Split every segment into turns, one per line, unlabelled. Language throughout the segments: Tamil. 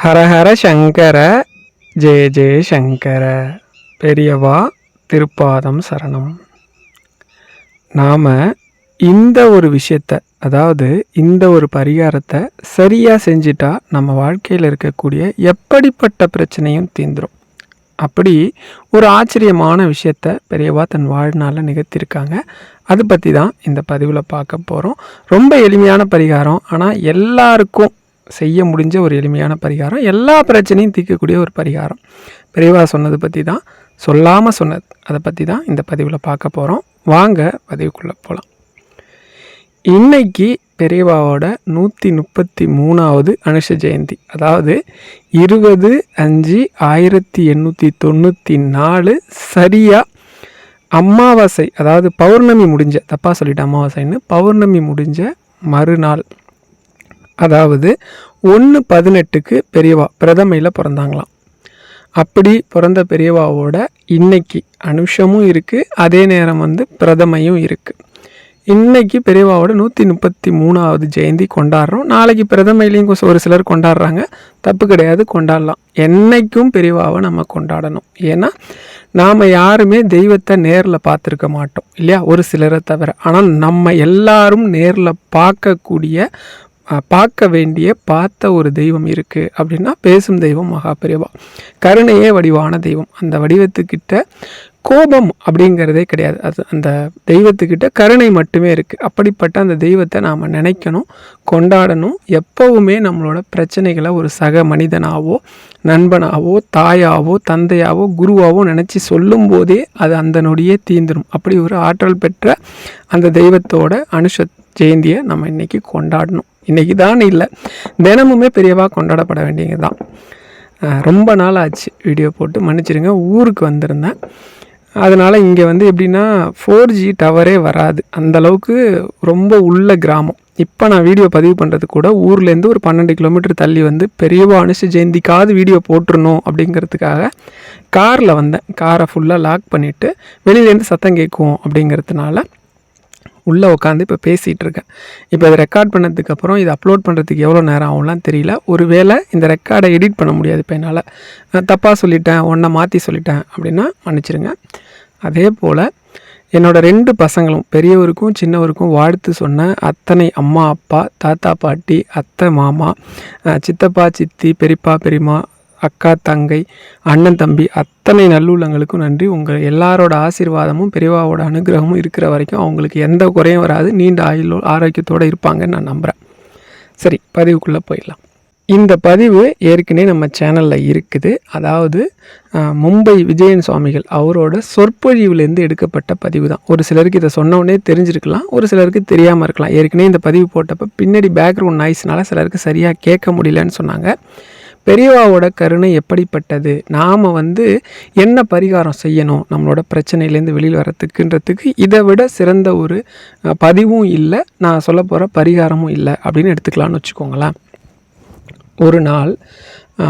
ஹரஹர சங்கர ஜெய ஜெய சங்கர பெரியவா திருப்பாதம் சரணம். நாம் இந்த ஒரு விஷயத்தை, அதாவது இந்த ஒரு பரிகாரத்தை சரியாக செஞ்சிட்டா நம்ம வாழ்க்கையில் இருக்கக்கூடிய எப்படிப்பட்ட பிரச்சனையும் தீந்துடும். அப்படி ஒரு ஆச்சரியமான விஷயத்த பெரியவா தன் வாழ்நாளில் நிகழ்த்தியிருக்காங்க. அதை பற்றி தான் இந்த பதிவில் பார்க்க போகிறோம். ரொம்ப எளிமையான பரிகாரம், ஆனால் எல்லாருக்கும் செய்ய முடிஞ்ச ஒரு எளிமையான பரிகாரம், எல்லா பிரச்சனையும் தீர்க்கக்கூடிய ஒரு பரிகாரம். பெரியவா சொன்னது பற்றி தான், சொல்லாமல் சொன்னது, அதை பற்றி தான் இந்த பதிவில் பார்க்க போகிறோம். வாங்க பதிவுக்குள்ளே போகலாம். இன்னைக்கு பெரியவாவோட 133வது அனுஷ ஜெயந்தி, அதாவது 20/5/1894 சரியாக அமாவாசை, அதாவது பௌர்ணமி முடிஞ்ச, தப்பாக சொல்லிட்டு அமாவாசைன்னு, பௌர்ணமி முடிஞ்ச மறுநாள், அதாவது 1/18 பெரியவா பிரதமையில் பிறந்தாங்களாம். அப்படி பிறந்த பெரியவாவோட இன்னைக்கு அனுஷமும் இருக்குது, அதே நேரம் பிரதமையும் இருக்குது. இன்னைக்கு பெரியவாவோட 133வது ஜெயந்தி கொண்டாடுறோம். நாளைக்கு பிரதமையிலையும் ஒரு சிலர் கொண்டாடுறாங்க, தப்பு கிடையாது, கொண்டாடலாம். என்னைக்கும் பெரியவாவை நம்ம கொண்டாடணும். ஏன்னா நாம் யாருமே தெய்வத்தை நேரில் பார்த்துருக்க மாட்டோம் இல்லையா, ஒரு சிலரை தவிர. ஆனால் நம்ம எல்லாரும் நேரில் பார்க்க வேண்டிய பார்த்த ஒரு தெய்வம் இருக்குது அப்படின்னா பேசும் தெய்வம் மகா பெரியவா. கருணையே வடிவான தெய்வம். அந்த வடிவத்துக்கிட்ட கோபம் அப்படிங்கிறதே கிடையாது. அது அந்த தெய்வத்துக்கிட்ட கருணை மட்டுமே இருக்குது. அப்படிப்பட்ட அந்த தெய்வத்தை நாம் நினைக்கணும், கொண்டாடணும். எப்போவுமே நம்மளோட பிரச்சனைகளை ஒரு சக மனிதனாவோ, நண்பனாவோ, தாயாவோ, தந்தையாவோ, குருவாவோ நினச்சி சொல்லும் போதே அது அந்த நொடியே தீந்துடும். அப்படி ஒரு ஆற்றல் பெற்ற அந்த தெய்வத்தோட அனுஷ ஜெயந்தியை நம்ம இன்றைக்கி கொண்டாடணும். இன்றைக்கி தான் இல்லை, தினமுமே பெரியவா கொண்டாடப்பட வேண்டியது தான். ரொம்ப நாள் ஆச்சு வீடியோ போட்டு, மன்னிச்சிருங்க. ஊருக்கு வந்திருந்தேன், அதனால் இங்கே எப்படின்னா 4G டவரே வராது, அந்தளவுக்கு ரொம்ப உள்ள கிராமம். இப்போ நான் வீடியோ பதிவு பண்ணுறது கூட ஊர்லேருந்து ஒரு 12 கிலோமீட்டர் தள்ளி பெரியவா அனுஷ ஜெயந்திக்காவது வீடியோ போட்டுருணும் அப்படிங்கிறதுக்காக காரில் வந்தேன். காரை ஃபுல்லாக லாக் பண்ணிவிட்டு வெளியிலேருந்து சத்தம் கேட்கும் அப்படிங்கிறதுனால உள்ளே உட்காந்து இப்போ பேசிகிட்டு இருக்கேன். இப்போ இதை ரெக்கார்ட் பண்ணதுக்கப்புறம் இதை அப்லோட் பண்ணுறதுக்கு எவ்வளோ நேரம் ஆகும்லாம் தெரியல. ஒரு வேளை இந்த ரெக்கார்டை எடிட் பண்ண முடியாது இப்போ என்னால். தப்பாக சொல்லிட்டேன், ஒன்றை மாற்றி சொல்லிட்டேன் அப்படின்னா மன்னிச்சிருங்க. அதே போல் என்னோடய 2 பசங்களும், பெரியவருக்கும் சின்னவருக்கும் வாழ்த்து சொன்ன அத்தனை அம்மா அப்பா, தாத்தா பாட்டி, அத்தை மாமா, சித்தப்பா சித்தி, பெரியப்பா பெரியம்மா, அக்கா தங்கை, அண்ணன் தம்பி, அத்தனை நல்லுள்ளங்களுக்கும் நன்றி. உங்கள் எல்லாரோட ஆசீர்வாதமும் பெரியவாவோட அனுகிரகமும் இருக்கிற வரைக்கும் அவங்களுக்கு எந்த குறையும் வராது, நீண்ட ஆரோக்கியத்தோடு இருப்பாங்கன்னு நான் நம்புகிறேன். சரி, பதிவுக்குள்ளே போயிடலாம். இந்த பதிவு ஏற்கனவே நம்ம சேனலில் இருக்குது. அதாவது மும்பை விஜயன் சுவாமிகள் அவரோட சொற்பொழிவுலேருந்து எடுக்கப்பட்ட பதிவு தான். ஒரு சிலருக்கு இதை சொன்னோடனே தெரிஞ்சிருக்கலாம், ஒரு சிலருக்கு தெரியாமல் இருக்கலாம். ஏற்கனவே இந்த பதிவு போட்டப்போ பின்னாடி பேக்ரவுண்ட் நாய்ஸ்னால சிலருக்கு சரியாக கேட்க முடியலன்னு சொன்னாங்க. பெரியவாவோட கருணை எப்படிப்பட்டது, நாம் என்ன பரிகாரம் செய்யணும் நம்மளோட பிரச்சனையிலேருந்து வெளியில் வரத்துக்குன்றதுக்கு இதை விட சிறந்த ஒரு பதிவும் இல்லை, நான் சொல்ல போகிற பரிகாரமும் இல்லை அப்படின்னு எடுத்துக்கலான்னு வச்சுக்கோங்களேன். ஒரு நாள்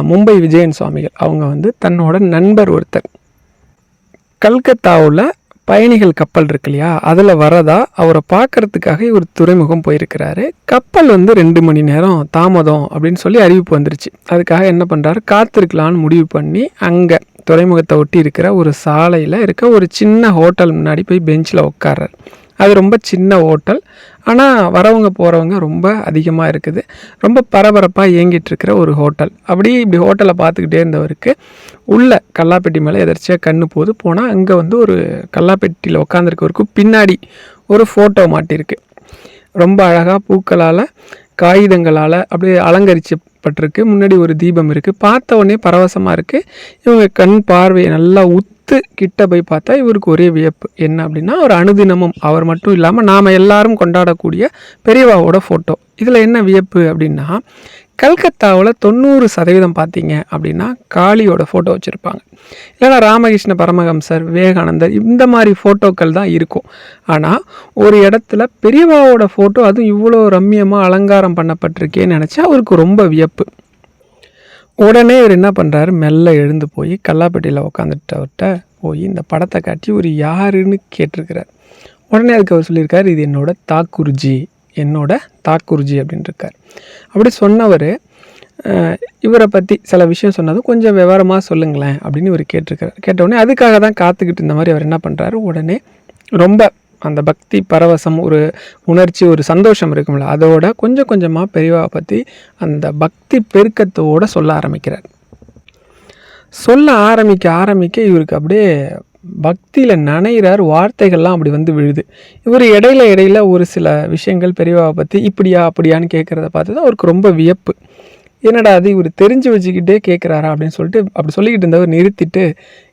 மும்பை விஜயன் சுவாமிகள் அவங்க தன்னோட நண்பர் ஒருத்தர் கல்கத்தாவில் பயணிகள் கப்பல் இருக்கு இல்லையா, அதில் வரதா அவரை பார்க்குறதுக்காக இவர் துறைமுகம் போயிருக்கிறாரு. கப்பல் 2 மணி நேரம் தாமதம் அப்படின்னு சொல்லி அறிவிப்பு வந்துருச்சு. அதுக்காக என்ன பண்ணுறாரு, காத்திருக்கலான்னு முடிவு பண்ணி அங்கே துறைமுகத்தை ஒட்டி இருக்கிற ஒரு சாலையில் இருக்க ஒரு சின்ன ஹோட்டல் முன்னாடி போய் பெஞ்சில் உட்கார்றாரு. அது ரொம்ப சின்ன ஹோட்டல், ஆனால் வரவங்க போகிறவங்க ரொம்ப அதிகமாக இருக்குது. ரொம்ப பரபரப்பாக இயங்கிட்டுருக்கிற ஒரு ஹோட்டல். இப்படி ஹோட்டலை பார்த்துக்கிட்டே இருந்தவருக்கு உள்ள கல்லாப்பெட்டி மேலே எதிர்ச்சியாக கண்ணு போனால் அங்கே ஒரு கல்லாப்பெட்டியில் உட்காந்துருக்கவருக்கு பின்னாடி ஒரு ஃபோட்டோ மாட்டியிருக்கு. ரொம்ப அழகாக பூக்களால், காகிதங்களால் அப்படியே அலங்கரிக்கப்பட்டிருக்கு. முன்னாடி ஒரு தீபம் இருக்குது. பார்த்த உடனே பரவசமாக இருக்குது. இவங்க கண் பார்வையை நல்லா கிட்ட போய் பார்த்தா இவருக்கு ஒரே வியப்பு. என்ன அப்படின்னா, ஒரு அனுதினமும் அவர் மட்டும் இல்லாமல் நாம் எல்லாரும் கொண்டாடக்கூடிய பெரியவாவோட ஃபோட்டோ. இதில் என்ன வியப்பு அப்படின்னா, கல்கத்தாவில் 90% பார்த்தீங்க அப்படின்னா காளியோட ஃபோட்டோ வச்சுருப்பாங்க, இல்லைனா ராமகிருஷ்ண பரமஹம்சர், விவேகானந்தர், இந்த மாதிரி ஃபோட்டோக்கள் தான் இருக்கும். ஆனால் ஒரு இடத்துல பெரியவாவோட ஃபோட்டோ அதுவும் இவ்வளோ ரம்மியமாக அலங்காரம் பண்ணப்பட்டிருக்கேன்னு நினச்சா அவருக்கு ரொம்ப வியப்பு. உடனே இவர் என்ன பண்ணுறாரு, மெல்ல எழுந்து போய் கல்லாப்பட்டியில் உட்காந்துட்டவர்கிட்ட போய் இந்த படத்தை காட்டி ஒரு யாருன்னு கேட்டிருக்கிறார். உடனே அதுக்கு அவர் சொல்லியிருக்கார், இது என்னோட தாக்குருஜி அப்படின்ட்டுருக்கார். அப்படி சொன்னவர் இவரை பற்றி சில விஷயம் சொன்னதும் கொஞ்சம் விவரமாக சொல்லுங்களேன் அப்படின்னு இவர் கேட்டிருக்காரு. கேட்டவுடனே அதுக்காக தான் காத்துக்கிட்டு இந்த மாதிரி அவர் என்ன பண்ணுறாரு, உடனே ரொம்ப அந்த பக்தி பரவசம், ஒரு உணர்ச்சி, ஒரு சந்தோஷம் இருக்கும்ல, அதோட கொஞ்சம் கொஞ்சமாக பெரியவா பற்றி அந்த பக்தி பெருக்கத்தோடு சொல்ல ஆரம்பிக்கிறார். சொல்ல ஆரம்பிக்க இவருக்கு அப்படியே பக்தியில் நனைகிறார். வார்த்தைகள்லாம் அப்படி வந்து விழுது. இவர் இடையில ஒரு சில விஷயங்கள் பெரியவாவை பற்றி இப்படியா அப்படியான்னு கேட்குறத பார்த்து தான் அவருக்கு ரொம்ப வியப்பு. என்னடா அது இவர் தெரிஞ்சு வச்சுக்கிட்டே கேட்குறாரா அப்படின்னு சொல்லிட்டு அப்படி சொல்லிக்கிட்டு இருந்தவர் நிறுத்திட்டு,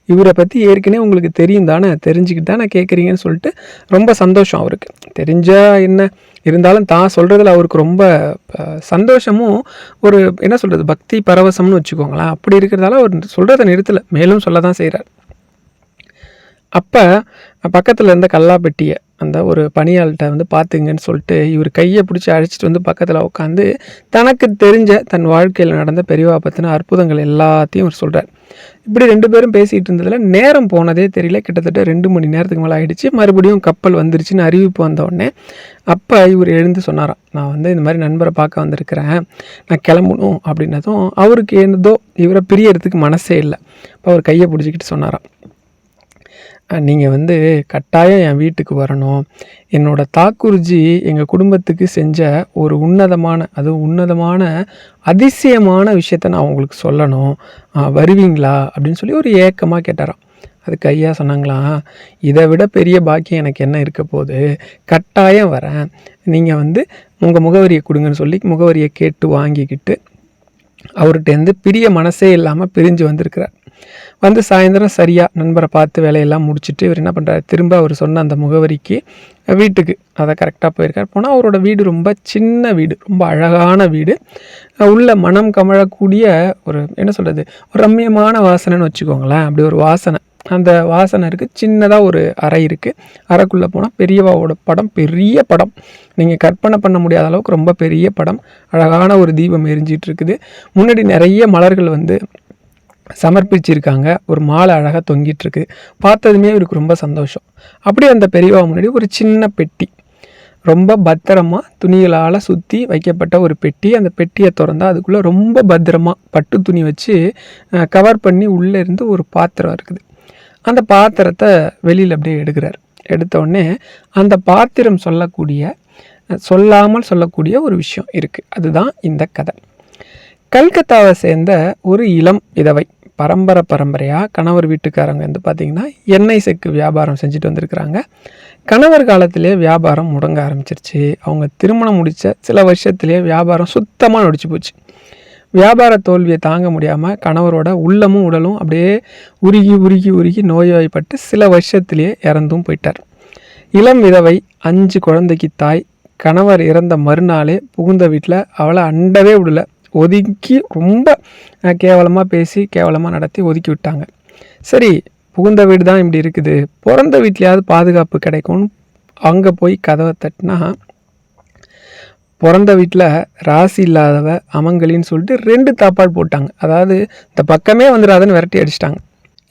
இவரை பற்றி ஏற்கனவே உங்களுக்கு தெரியும் தானே, தெரிஞ்சுக்கிட்டு தானே கேட்குறீங்கன்னு சொல்லிட்டு ரொம்ப சந்தோஷம் அவருக்கு. தெரிஞ்சா என்ன இருந்தாலும் தான் சொல்கிறதுல அவருக்கு ரொம்ப சந்தோஷமும் ஒரு என்ன சொல்கிறது பக்தி பரவசம்னு வச்சுக்கோங்களேன். அப்படி இருக்கிறதால அவர் சொல்கிறத நிறுத்தலை, மேலும் சொல்ல தான் செய்கிறார். அப்போ பக்கத்தில் இருந்த கல்லாப்பெட்டியை அந்த ஒரு பணியாள்கிட்ட வந்து பார்த்துங்கன்னு சொல்லிட்டு இவர் கையை பிடிச்சி அழைச்சிட்டு வந்து பக்கத்தில் உட்காந்து தனக்கு தெரிஞ்ச தன் வாழ்க்கையில் நடந்த பெரியவா பற்றின அற்புதங்கள் எல்லாத்தையும் இவர் சொல்கிறார். இப்படி 2 பேரும் பேசிகிட்டு இருந்ததில் நேரம் போனதே தெரியல. கிட்டத்தட்ட 2 மணி நேரத்துக்கு மேலே ஆகிடுச்சு. மறுபடியும் கப்பல் வந்துருச்சுன்னு அறிவிப்பு வந்தோடனே அப்போ இவர் எழுந்து சொன்னாராம், நான் வந்து இந்த மாதிரி நண்பரை பார்க்க வந்திருக்கிறேன், நான் கிளம்பணும் அப்படின்னதும் அவருக்கு ஏதோ இவரை பிரியறதுக்கு மனசே இல்லை. அப்போ அவர் கையை பிடிச்சிக்கிட்டு சொன்னாராம், நீங்கள் வந்து கட்டாயம் என் வீட்டுக்கு வரணும். என்னோடய தாக்குருஜி எங்கள் குடும்பத்துக்கு செஞ்ச ஒரு உன்னதமான அதிசயமான விஷயத்த நான் உங்களுக்கு சொல்லணும், வருவீங்களா அப்படின்னு சொல்லி ஒரு ஏக்கமாக கேட்டாராம். அதுக்கு ஐயா சொன்னாங்களாம், இதை விட பெரிய பாக்கியம் எனக்கு என்ன இருக்க போகுது, கட்டாயம் வரேன், நீங்கள் வந்து உங்கள் முகவரியை கொடுங்கன்னு சொல்லி முகவரியை கேட்டு வாங்கிக்கிட்டு அவர்கிட்டேருந்து பிரிய மனசே இல்லாமல் பிரிஞ்சு வந்திருக்கிறார். வந்து சாயந்தரம் சரியாக நண்பரை பார்த்து வேலையெல்லாம் முடிச்சுட்டு இவர் என்ன பண்ணுறாரு, திரும்ப அவர் சொன்ன அந்த முகவரிக்கு வீட்டுக்கு அதை கரெக்டாக போயிருக்கார். போனால் அவரோட வீடு ரொம்ப சின்ன வீடு, ரொம்ப அழகான வீடு, உள்ள மனம் கமழக்கூடிய ஒரு என்ன சொல்கிறது ஒரு ரம்மியமான வாசனைன்னு வச்சுக்கோங்களேன். அப்படி ஒரு வாசனை, அந்த வாசனை இருக்குது. சின்னதாக ஒரு அறை இருக்குது. அறைக்குள்ளே போனால் பெரியவாவோட படம், பெரிய படம், நீங்கள் கற்பனை பண்ண முடியாத அளவுக்கு ரொம்ப பெரிய படம், அழகான ஒரு தீபம் எரிஞ்சிட்டு இருக்குது. முன்னாடி நிறைய மலர்கள் வந்து சமர்ப்பிச்சிருக்காங்க. ஒரு மாலை அழகாக தொங்கிட்டுருக்கு. பார்த்ததுமே இவருக்கு ரொம்ப சந்தோஷம். அப்படியே அந்த பெரியவா முன்னாடி ஒரு சின்ன பெட்டி, ரொம்ப பத்திரமாக துணிகளால் சுற்றி வைக்கப்பட்ட ஒரு பெட்டி. அந்த பெட்டியை திறந்தால் அதுக்குள்ளே ரொம்ப பத்திரமாக பட்டு துணி வச்சு கவர் பண்ணி உள்ளே இருந்து ஒரு பாத்திரம் இருக்குது. அந்த பாத்திரத்தை வெளியில் அப்படியே எடுக்கிறார். எடுத்தோடனே அந்த பாத்திரம் சொல்லாமல் சொல்லக்கூடிய ஒரு விஷயம் இருக்குது. அதுதான் இந்த கதை. கல்கத்தாவை சேர்ந்த ஒரு இளம் விதவை, பரம்பரையாக கணவர் வீட்டுக்காரங்க வந்து பார்த்திங்கன்னா எண்ணெய் செக்கு வியாபாரம் செஞ்சுட்டு வந்திருக்கிறாங்க. கணவர் காலத்திலே வியாபாரம் முடங்க ஆரம்பிச்சிருச்சு. அவங்க திருமணம் முடித்த சில வருஷத்துலேயே வியாபாரம் சுத்தமாக நொடிச்சு போச்சு. வியாபார தோல்வியை தாங்க முடியாமல் கணவரோட உள்ளமும் உடலும் அப்படியே உருகி நோய்வாய்ப்பட்டு சில வருஷத்துலேயே இறந்தும் போயிட்டார். இளம் விதவை 5 குழந்தைக்கு தாய். கணவர் இறந்த மறுநாளே புகுந்த வீட்டில் அவளை அண்டவே விடலை. ஒதுக்கி ரொம்ப கேவலமாக பேசி கேவலமாக நடத்தி ஒதுக்கி விட்டாங்க. சரி, புகுந்த வீடு தான் இப்படி இருக்குது, பிறந்த வீட்லையாவது பாதுகாப்பு கிடைக்கும்னு அங்கே போய் கதவை தட்டினா பிறந்த வீட்டில் ராசி இல்லாதவ அமங்கலின்னு சொல்லிட்டு 2 தாப்பால் போட்டாங்க. அதாவது இந்த பக்கமே வந்துடாதுன்னு விரட்டி அடிச்சிட்டாங்க.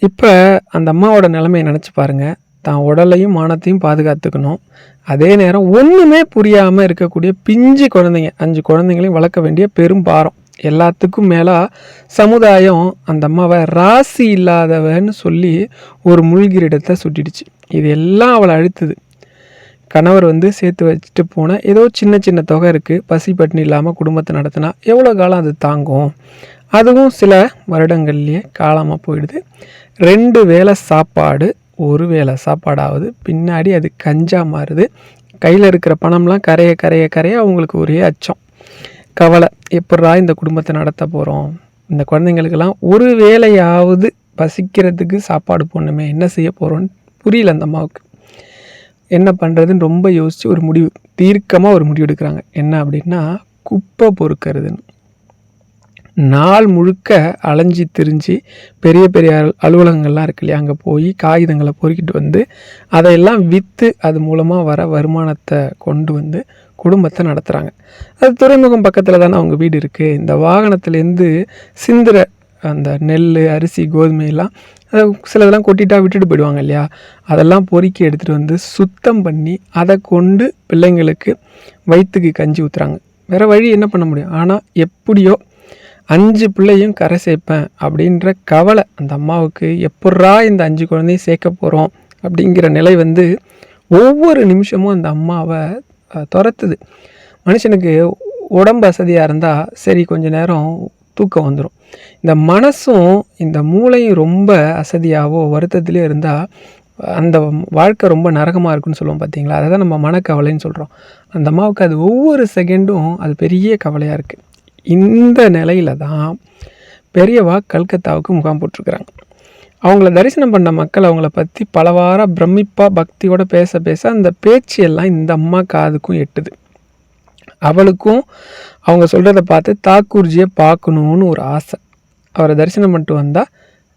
இப்போ அந்த அம்மாவோட நிலைமையை நினச்சி பாருங்கள். தான் உடலையும் மானத்தையும் பாதுகாத்துக்கணும், அதே நேரம் ஒன்றுமே புரியாமல் இருக்கக்கூடிய பிஞ்சு குழந்தைங்க, 5 குழந்தைங்களையும் வளர்க்க வேண்டிய பெரும் பாரம். எல்லாத்துக்கும் மேலே சமுதாயம் அந்த அம்மாவை ராசி இல்லாதவன்னு சொல்லி ஒரு மூழ்கிரிடத்தை சுட்டிடுச்சு. இது எல்லாம் அவளை அழுத்துது. கணவர் வந்து சேர்த்து வச்சுட்டு போன ஏதோ சின்ன தொகை இருக்குது, பசி பட்டினி இல்லாமல் குடும்பத்தை நடத்தினா எவ்வளோ காலம் அது தாங்கும்? அதுவும் சில வருடங்கள்லேயே காலமாக போயிடுது. 2 வேளை சாப்பாடு, 1 வேளை சாப்பாடாவது பின்னாடி அது கஞ்சா மாறுது. கையில் இருக்கிற பணம்லாம் கரைய அவங்களுக்கு ஒரே அச்சம், கவலை. எப்படா இந்த குடும்பத்தை நடத்த போகிறோம்? இந்த குழந்தைங்களுக்கெல்லாம் ஒரு வேளையாவது பசிக்கிறதுக்கு சாப்பாடு போடணுமே, என்ன செய்ய போகிறோன்னு புரியல அந்த அம்மாவுக்கு. என்ன பண்ணுறதுன்னு ரொம்ப யோசித்து ஒரு தீர்க்கமாக ஒரு முடிவு எடுக்கிறாங்க. என்ன அப்படின்னா, குப்பை பொறுக்கிறதுன்னு. நாள் முழுக்க அலைஞ்சி திரிஞ்சு பெரிய அலுவலகங்கள்லாம் இருக்கு இல்லையா, அங்கே போய் காகிதங்களை பொறுக்கிட்டு வந்து அதையெல்லாம் விற்று அது மூலமாக வர வருமானத்தை கொண்டு வந்து குடும்பத்தை நடத்துகிறாங்க. அது துறைமுகம் பக்கத்தில் தானே அவங்க வீடு இருக்குது. இந்த வாகனத்துலேருந்து சிந்துற அந்த நெல், அரிசி, கோதுமையெல்லாம் சிலதெல்லாம் கொட்டிட்டா விட்டுட்டு போயிடுவாங்க இல்லையா, அதெல்லாம் பொறுக்கி எடுத்துகிட்டு வந்து சுத்தம் பண்ணி அதை கொண்டு பிள்ளைங்களுக்கு வயிற்றுக்கு கஞ்சி ஊற்றுறாங்க. வேறு வழி என்ன பண்ண முடியும்? ஆனால் எப்படியோ 5 பிள்ளையும் கரை சேர்ப்பேன் அப்படின்ற கவலை அந்த அம்மாவுக்கு. எப்பட்றா இந்த 5 குழந்தையும் சேர்க்க போகிறோம் அப்படிங்கிற நிலை வந்து ஒவ்வொரு நிமிஷமும் அந்த அம்மாவை துரத்துது. மனுஷனுக்கு உடம்பு அசதியாக இருந்தால் சரி கொஞ்ச நேரம் தூக்கம் வந்துடும். இந்த மனசும் இந்த மூளையும் ரொம்ப அசதியாகவோ வருத்தத்திலே இருந்தால் அந்த வாழ்க்கை ரொம்ப நரகமாக இருக்குன்னு சொல்லுவோம் பார்த்தீங்களா? அதை தான் நம்ம மனக்கவலைன்னு சொல்கிறோம். அந்த அம்மாவுக்கு அது ஒவ்வொரு செகண்டும் அது பெரிய கவலையாக இருக்குது. இந்த நிலையில தான் பெரியவா கல்கத்தாவுக்கு முகாம் போட்டிருக்கிறாங்க. அவங்கள தரிசனம் பண்ண மக்கள் அவங்கள பற்றி பலவார பிரமிப்பாக பக்தியோடு பேச பேச அந்த பேச்சு எல்லாம் இந்த அம்மா காதுக்கும் எட்டுது. அவளுக்கும் அவங்க சொல்கிறத பார்த்து தாக்கூர்ஜியை பார்க்கணுன்னு ஒரு ஆசை. அவரை தரிசனம் பண்ணிட்டு வந்தால்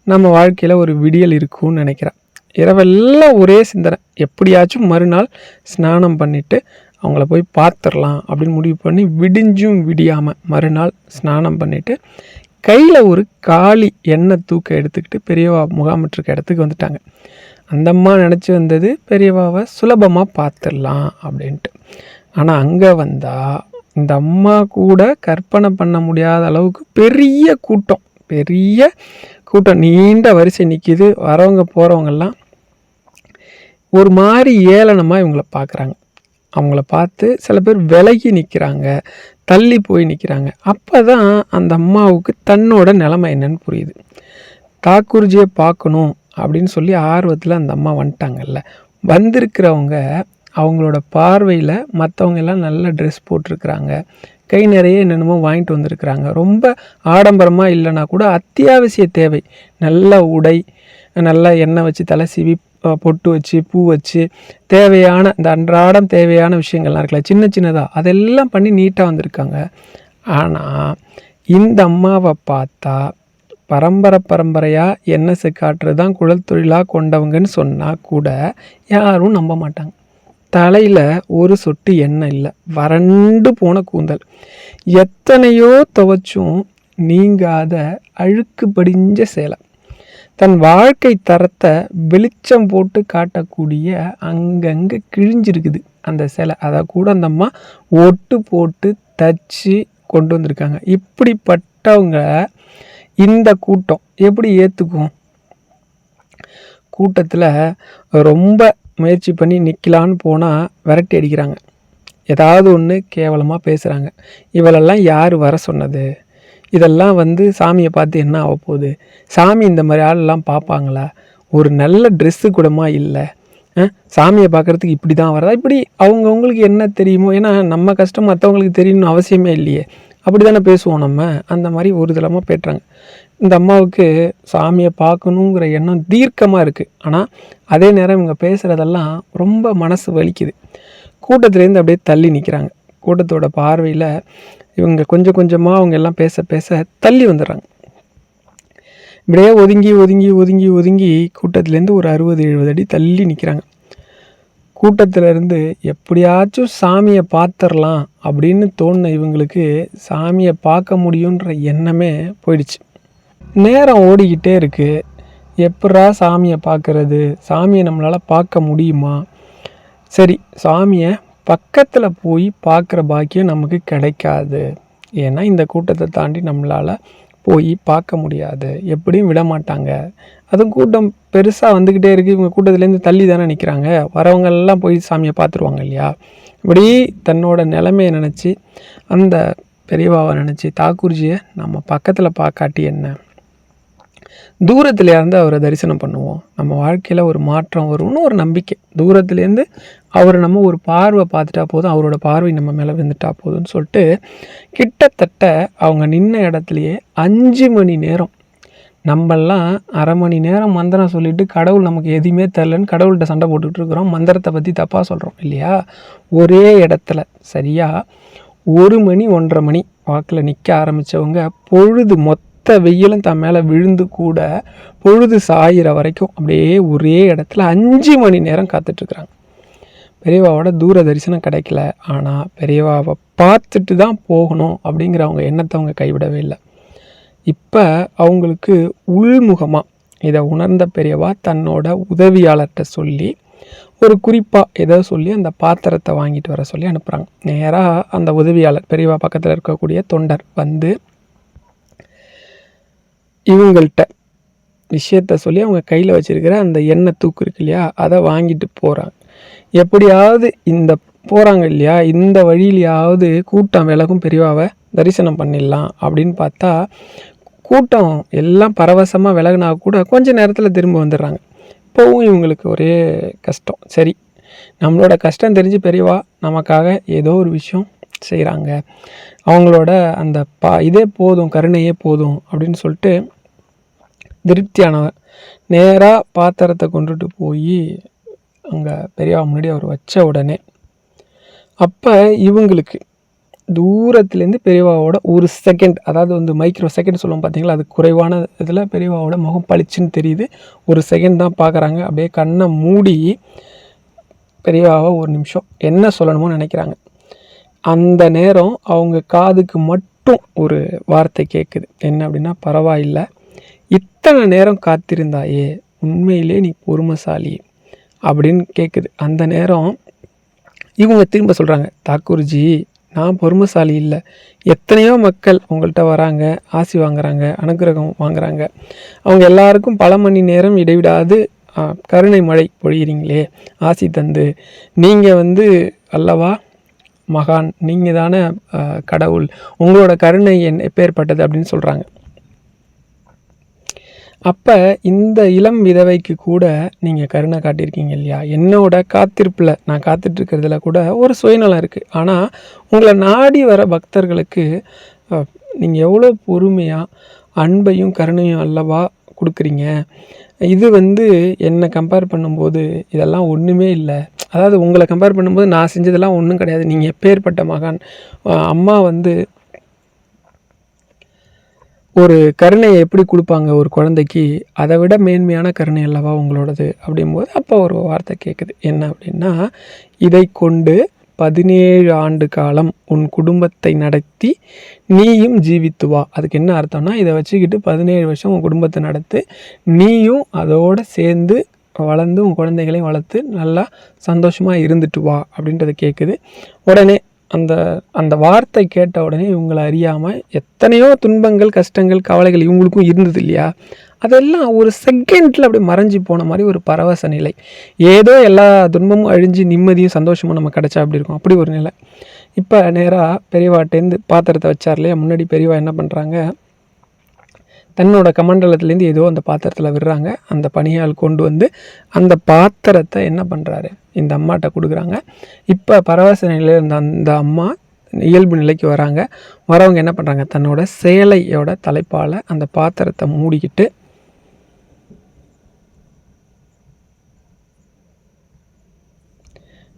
நம்ம வாழ்க்கையில் ஒரு விடியல் இருக்கும்னு நினைக்கிறான். இரவெல்லாம் ஒரே சிந்தனை, எப்படியாச்சும் மறுநாள் ஸ்நானம் பண்ணிவிட்டு அவங்கள போய் பார்த்துடலாம் அப்படின்னு முடிவு பண்ணி விடிஞ்சும் விடியாமல் மறுநாள் ஸ்நானம் பண்ணிவிட்டு கையில் ஒரு காளி எண்ணெய் தூக்க எடுத்துக்கிட்டு பெரியவா முகாமிட்டிருக்க இடத்துக்கு வந்துட்டாங்க. அந்த அம்மா நினச்சி வந்தது பெரியவாவை சுலபமாக பார்த்துடலாம் அப்படின்ட்டு. ஆனால் அங்கே வந்தால் இந்த அம்மா கூட கற்பனை பண்ண முடியாத அளவுக்கு பெரிய கூட்டம் நீண்ட வரிசை நிற்கிது. வரவங்க போகிறவங்கெல்லாம் ஒரு மாதிரி ஏளனமாக இவங்கள பார்க்குறாங்க. அவங்கள பார்த்து சில பேர் விலகி நிற்கிறாங்க, தள்ளி போய் நிற்கிறாங்க. அப்போ தான் அந்த அம்மாவுக்கு தன்னோட நிலைமை என்னன்னு புரியுது. தாக்கூர்ஜியை பார்க்கணும் அப்படின்னு சொல்லி ஆர்வத்தில் அந்த அம்மா வந்துட்டாங்கல்ல. வந்திருக்கிறவங்க அவங்களோட பார்வையில் மற்றவங்க எல்லாம் நல்ல ட்ரெஸ் போட்டிருக்கிறாங்க, கை நிறைய என்னென்னமோ வாங்கிட்டு வந்திருக்கிறாங்க. ரொம்ப ஆடம்பரமாக இல்லைனா கூட அத்தியாவசிய தேவை, நல்ல உடை, நல்லா எண்ணெய் வச்சு தலை சீவி பொட்டு வச்சு பூ வச்சு தேவையான இந்த அன்றாடம் தேவையான விஷயங்கள்லாம் இருக்குல்ல சின்ன சின்னதாக அதெல்லாம் பண்ணி நீட்டாக வந்திருக்காங்க. ஆனால் இந்த அம்மாவை பார்த்தா பரம்பரையாக எண்ணெய் காட்டுறது தான் குழல் தொழிலாக கொண்டவங்கன்னு சொன்னால் கூட யாரும் நம்ப மாட்டாங்க. தலையில் ஒரு சொட்டு எண்ணெய் இல்லை, வறண்டு போன கூந்தல், எத்தனையோ துவைச்சும் நீங்காத அழுக்கு படிஞ்ச சேலை, தன் வாழ்க்கை தரத்தை வெளிச்சம் போட்டு காட்டக்கூடிய அங்கங்கே கிழிஞ்சிருக்குது அந்த சேலை. அதை கூட அந்த அம்மா ஒட்டு போட்டு தச்சு கொண்டு வந்திருக்காங்க. இப்படிப்பட்டவங்க இந்த கூட்டம் எப்படி ஏற்றுக்கும்? கூட்டத்தில் ரொம்ப முயற்சி பண்ணி நிற்கலான்னு போனால் விரட்டி அடிக்கிறாங்க, ஏதாவது ஒன்று கேவலமாக பேசுகிறாங்க. இவளெல்லாம் யார் வர சொன்னது? இதெல்லாம் வந்து சாமியை பார்த்து என்ன ஆக போகுது? சாமி இந்த மாதிரி ஆளெல்லாம் பார்ப்பாங்களா? ஒரு நல்ல ட்ரெஸ்ஸு கூடமா இல்லை, சாமியை பார்க்குறதுக்கு இப்படி தான் வரதா? இப்படி அவங்கவுங்களுக்கு என்ன தெரியுமோ, ஏன்னா நம்ம கஷ்டம் மற்றவங்களுக்கு தெரியணும்னு அவசியமே இல்லையே, அப்படி தானே பேசுவோம் நம்ம. அந்த மாதிரி ஒரு தளமாக பேட்டுறாங்க. இந்த அம்மாவுக்கு சாமியை பார்க்கணுங்கிற எண்ணம் தீர்க்கமாக இருக்குது. ஆனால் அதே நேரம் இவங்க பேசுகிறதெல்லாம் ரொம்ப மனசு வலிக்குது. கூட்டத்துலேருந்து அப்படியே தள்ளி நிற்கிறாங்க. கூட்டத்தோட பார்வையில் இவங்க கொஞ்சம் கொஞ்சமாக அவங்க எல்லாம் பேச பேச தள்ளி வந்துடுறாங்க. இப்படியே ஒதுங்கி ஒதுங்கி ஒதுங்கி ஒதுங்கி கூட்டத்துலேருந்து ஒரு 60-70 அடி தள்ளி நிற்கிறாங்க. கூட்டத்திலேருந்து எப்படியாச்சும் சாமியை பார்த்துடலாம் அப்படின்னு தோணுன இவங்களுக்கு சாமியை பார்க்க முடியுன்ற எண்ணமே போயிடுச்சு. நேரம் ஓடிக்கிட்டே இருக்குது. எப்படா சாமியை பார்க்குறது? சாமியை நம்மளால் பார்க்க முடியுமா? சரி, சாமியை பக்கத்தில் போய் பார்க்குற பாக்கியம் நமக்கு கிடைக்காது. ஏன்னா இந்த கூட்டத்தை தாண்டி நம்மளால் போய் பார்க்க முடியாது, எப்படியும் விட மாட்டாங்க. அதுவும் கூட்டம் பெருசாக வந்துக்கிட்டே இருக்குது. இவங்க கூட்டத்துலேருந்து தள்ளி தானே நிற்கிறாங்க, வரவங்கெல்லாம் போய் சாமியை பார்த்துருவாங்க இல்லையா? இப்படி தன்னோட நிலைமையை நினச்சி அந்த பெரியவாவை நினச்சி தாக்கூர்ஜியை நம்ம பக்கத்தில் பார்க்காட்டி என்ன, தூரத்துலேருந்து அவரை தரிசனம் பண்ணுவோம், நம்ம வாழ்க்கையில் ஒரு மாற்றம் வரும்னு ஒரு நம்பிக்கை. தூரத்துலேருந்து அவரை நம்ம ஒரு பார்வை பார்த்துட்டா போதும், அவரோட பார்வை நம்ம மேலே வந்துட்டா போதும்னு சொல்லிட்டு கிட்டத்தட்ட அவங்க நின்ன இடத்துலையே 5 மணி நேரம், நம்மெல்லாம் அரை மணி நேரம் மந்திரம் சொல்லிவிட்டு கடவுள் நமக்கு எதுவுமே தரலன்னு கடவுள்கிட்ட சண்டை போட்டுக்கிட்டு இருக்கிறோம், மந்திரத்தை பற்றி தப்பாக சொல்கிறோம் இல்லையா? ஒரே இடத்துல சரியாக 1 மணி 1:30 மணி வாக்கில் நிற்க ஆரம்பித்தவங்க பொழுது வெயிலும் தன் மேலே விழுந்து கூட பொழுது சாயிற வரைக்கும் அப்படியே ஒரே இடத்துல 5 மணி நேரம் காத்துட்ருக்குறாங்க. பெரியவாவோட தூர தரிசனம் கிடைக்கல, ஆனால் பெரியவாவை பார்த்துட்டு தான் போகணும் அப்படிங்கிற அவங்க எண்ணத்தை அவங்க கைவிடவே இல்லை. இப்போ அவங்களுக்கு உள்முகமாக இதை உணர்ந்த பெரியவா தன்னோட உதவியாளர்கிட்ட சொல்லி ஒரு குறிப்பாக ஏதோ சொல்லி அந்த பாத்திரத்தை வாங்கிட்டு வர சொல்லி அனுப்புகிறாங்க. நேராக அந்த உதவியாளர் பெரியவா பக்கத்தில் இருக்கக்கூடிய தொண்டர் வந்து இவங்கள்ட்ட விஷயத்த சொல்லி அவங்க கையில் வச்சுருக்கிற அந்த எண்ணெய் தூக்கு இருக்கு இல்லையா, அதை வாங்கிட்டு போகிறாங்க. எப்படியாவது இந்த போகிறாங்க இல்லையா, இந்த வழியிலையாவது கூட்டம் விலகும், பெரியவாவை தரிசனம் பண்ணிடலாம் அப்படின்னு பார்த்தா, கூட்டம் எல்லாம் பரவசமாக விலகுனா கூட கொஞ்ச நேரத்தில் திரும்ப வந்துடுறாங்க. இப்போவும் இவங்களுக்கு ஒரே கஷ்டம். சரி, நம்மளோட கஷ்டம் தெரிஞ்சு பெரியவா நமக்காக ஏதோ ஒரு விஷயம் செய்கிறாங்க, அவங்களோட அந்த இதே போதும், கருணையே போதும் அப்படின்னு சொல்லிட்டு திருப்தியானவன் நேராக பாத்திரத்தை கொண்டுட்டு போய் அங்கே பெரியவா முன்னாடி அவர் வச்ச உடனே அப்போ இவங்களுக்கு தூரத்துலேருந்து பெரியவாவோட ஒரு செகண்ட், அதாவது வந்து மைக்ரோ செகண்ட் சொல்லுவோம் பார்த்தீங்களா, அது குறைவான இதில் பெரியவாவோட முகம் பளிச்சுன்னு தெரியுது. ஒரு செகண்ட் தான் பார்க்குறாங்க. அப்படியே கண்ணை மூடி பெரியவாவை ஒரு நிமிஷம் என்ன சொல்லணுமோ நினைக்கிறாங்க. அந்த நேரம் அவங்க காதுக்கு மட்டும் ஒரு வார்த்தை கேட்குது. என்ன அப்படின்னா, பரவாயில்லை, இத்தனை நேரம் காத்திருந்தாயே, உண்மையிலே நீ பொறுமைசாலி அப்படின்னு கேட்குது. அந்த நேரம் இவங்க திரும்ப சொல்கிறாங்க, தாக்கூர்ஜி நான் பொறுமைசாலி இல்லை, எத்தனையோ மக்கள் உங்கள்கிட்ட வராங்க, ஆசி வாங்குறாங்க, அனுகிரகம் வாங்குறாங்க, அவங்க எல்லாருக்கும் பல மணி நேரம் இடைவிடாது கருணை மழை பொழியிறீங்களே ஆசி தந்து, நீங்கள் வந்து அல்லவா மகான், நீங்கள் தானே கடவுள், உங்களோட கருணை எப்பேற்பட்டது அப்படின்னு சொல்கிறாங்க. அப்போ இந்த இளம் விதவைக்கு கூட நீங்கள் கருணை காட்டியிருக்கீங்க இல்லையா, என்னோட காத்திருப்பில் நான் காத்துட்ருக்கிறதுல கூட ஒரு சுயநலம் இருக்குது. ஆனால் உங்களை நாடி வர பக்தர்களுக்கு நீங்கள் எவ்வளோ பொறுமையாக அன்பையும் கருணையும் அல்லவா கொடுக்குறீங்க. இது வந்து என்னை கம்பேர் பண்ணும்போது இதெல்லாம் ஒன்றுமே இல்லை. அதாவது உங்களை கம்பேர் பண்ணும்போது நான் செஞ்சதெல்லாம் ஒன்றும் கிடையாது, நீங்கள் எப்பேற்பட்ட மகான். அம்மா வந்து ஒரு கருணையை எப்படி கொடுப்பாங்க ஒரு குழந்தைக்கு, அதை விட மேன்மையான கருணை அல்லவா உங்களோடது அப்படிங்கும்போது அப்போ ஒரு வார்த்தை கேட்குது. என்ன அப்படின்னா, இதை கொண்டு 17 ஆண்டு காலம் உன் குடும்பத்தை நடத்தி நீயும் ஜீவித்து வா. அதுக்கு என்ன அர்த்தம்னா, இதை வச்சுக்கிட்டு 17 வருஷம் உன் குடும்பத்தை நடத்து, நீயும் அதோடு சேர்ந்து வளர்ந்து உன் குழந்தைகளையும் வளர்த்து நல்லா சந்தோஷமாக இருந்துட்டு வா அப்படின்றத கேட்குது. உடனே அந்த அந்த வார்த்தை கேட்ட உடனே இவங்களை அறியாமல் எத்தனையோ துன்பங்கள், கஷ்டங்கள், கவலைகள் இவங்களுக்கும் இருந்தது இல்லையா, அதெல்லாம் ஒரு செகண்டில் அப்படியே மறைஞ்சி போன மாதிரி ஒரு பரவச நிலை. ஏதோ எல்லா துன்பமும் அழிஞ்சு நிம்மதியும் சந்தோஷமும் நம்ம கிடச்சா அப்படி இருக்கும், அப்படி ஒரு நிலை. இப்போ நேராக பெரியவாட்டேருந்து பாத்திரத்தை வச்சார் இல்லையா, முன்னாடி பெரியவா என்ன பண்ணுறாங்க, தன்னோட கமண்டலத்துலேருந்து ஏதோ அந்த பாத்திரத்தில் விடுறாங்க. அந்த பணியால் கொண்டு வந்து அந்த பாத்திரத்தை என்ன பண்ணுறாரு, இந்த அம்மாட்ட கொடுக்குறாங்க. இப்போ பரவச நிலையில் இருந்த அந்த அம்மா இயல்பு நிலைக்கு வராங்க. வரவங்க என்ன பண்ணுறாங்க, தன்னோட சேலையோட தலைப்பால் அந்த பாத்திரத்தை மூடிக்கிட்டு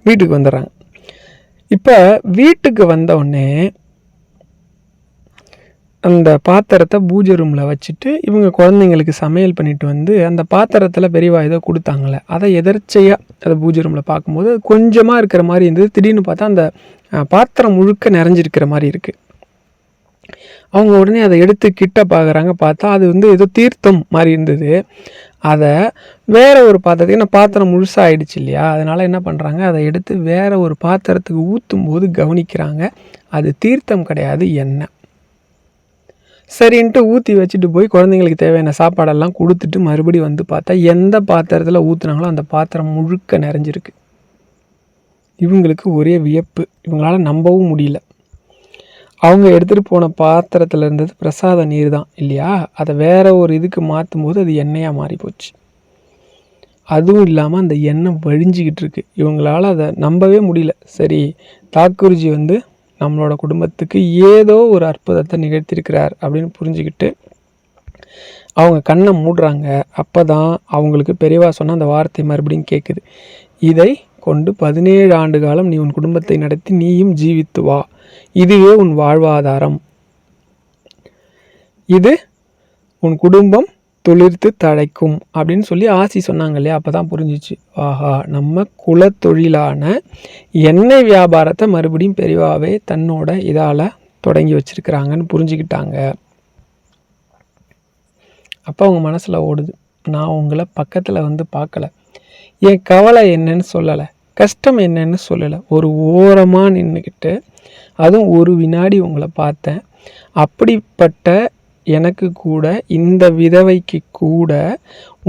வீட்டுக்கு வந்துடுறாங்க. இப்போ வீட்டுக்கு வந்தவுடனே அந்த பாத்திரத்தை பூஜை ரூமில் வச்சுட்டு இவங்க குழந்தைங்களுக்கு சமையல் பண்ணிட்டு வந்து அந்த பாத்திரத்தில் பெரியவா ஏதோ கொடுத்தாங்களே, அதை எதர்ச்சையாக அதை பூஜை ரூமில் பார்க்கும்போது கொஞ்சமாக இருக்கிற மாதிரி இருந்தது. திடீர்னு பார்த்தா அந்த பாத்திரம் முழுக்க நிறைஞ்சிருக்கிற மாதிரி இருக்குது. அவங்க உடனே அதை எடுத்து கிட்ட பார்க்குறாங்க. பார்த்தா அது வந்து ஏதோ தீர்த்தம் மாதிரி இருந்தது. அதை வேறு ஒரு பாத்திரத்துக்கு, ஏன்னா பாத்திரம் முழுசாக ஆகிடுச்சு இல்லையா, அதனால் என்ன பண்ணுறாங்க, அதை எடுத்து வேறு ஒரு பாத்திரத்துக்கு ஊற்றும் போது கவனிக்கிறாங்க, அது தீர்த்தம் கிடையாது, எண்ணெய். சரின்ட்டு ஊற்றி வச்சுட்டு போய் குழந்தைங்களுக்கு தேவையான சாப்பாடெல்லாம் கொடுத்துட்டு மறுபடியும் வந்து பார்த்தா எந்த பாத்திரத்தில் ஊற்றுனாங்களோ அந்த பாத்திரம் முழுக்க நிறைஞ்சிருக்கு. இவங்களுக்கு ஒரே வியப்பு, இவங்களால் நம்பவும் முடியல. அவங்க எடுத்துகிட்டு போன பாத்திரத்தில் இருந்தது பிரசாத நீர் தான் இல்லையா, அதை வேற ஒரு இதுக்கு மாற்றும் போது அது எண்ணெயாக மாறி போச்சு. அதுவும் இல்லாமல் அந்த எண்ணெய் வழிஞ்சிக்கிட்டு இருக்கு. இவங்களால் அதை நம்பவே முடியல. சரி, தாக்கூர்ஜி வந்து நம்மளோட குடும்பத்துக்கு ஏதோ ஒரு அற்புதத்தை நிகழ்த்தியிருக்கிறார் அப்படின்னு புரிஞ்சுக்கிட்டு அவங்க கண்ணை மூடுறாங்க. அப்போ தான் அவங்களுக்கு பெரியவா சொன்ன அந்த வார்த்தை மறுபடியும் கேட்குது. இதை கொண்டு 17 ஆண்டு காலம் நீ உன் குடும்பத்தை நடத்தி நீயும் ஜீவித்து வா, இதுவே உன் வாழ்வாதாரம், இது உன் குடும்பம் துளிர்த்து தழைக்கும் அப்படின்னு சொல்லி ஆசி சொன்னாங்க இல்லையா. அப்போ தான் புரிஞ்சிச்சு, ஆஹா, நம்ம குலத்தொழிலான எண்ணெய் வியாபாரத்தை மறுபடியும் பெரியவாவே தன்னோட இதால் தொடங்கி வச்சுருக்கிறாங்கன்னு புரிஞ்சுக்கிட்டாங்க. அப்போ அவங்க மனசில் ஓடுது, நான் உங்களை பக்கத்தில் வந்து பார்க்கல, என் கவலை என்னன்னு சொல்லலை, கஷ்டம் என்னன்னு சொல்லலை, ஒரு ஓரமாக நின்றுக்கிட்டு அதுவும் ஒரு வினாடி உங்களை பார்த்தேன். அப்படிப்பட்ட எனக்கு கூட இந்த விதவைக்கு கூட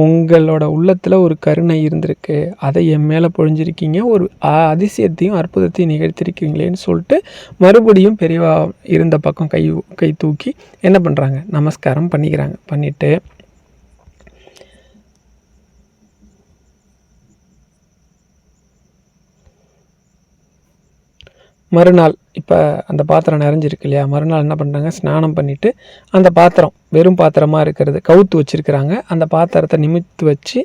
உங்களோட உள்ளத்தில் ஒரு கருணை இருந்திருக்கு, அதை என் மேலே பொழிஞ்சிருக்கீங்க, ஒரு அதிசயத்தையும் அற்புதத்தையும் நிகழ்த்திருக்கீங்களேன்னு சொல்லிட்டு மறுபடியும் பெரியவா இருந்த பக்கம் கை தூக்கி என்ன பண்ணுறாங்க, நமஸ்காரம் பண்ணிக்கிறாங்க. பண்ணிவிட்டு மறுநாள் இப்போ அந்த பாத்திரம் நிறைஞ்சிருக்கு இல்லையா, மறுநாள் என்ன பண்ணுறாங்க, ஸ்நானம் பண்ணிவிட்டு அந்த பாத்திரம் வெறும் பாத்திரமாக இருக்கிறது கவுத்து வச்சுருக்கிறாங்க. அந்த பாத்திரத்தை நிமித்து வச்சு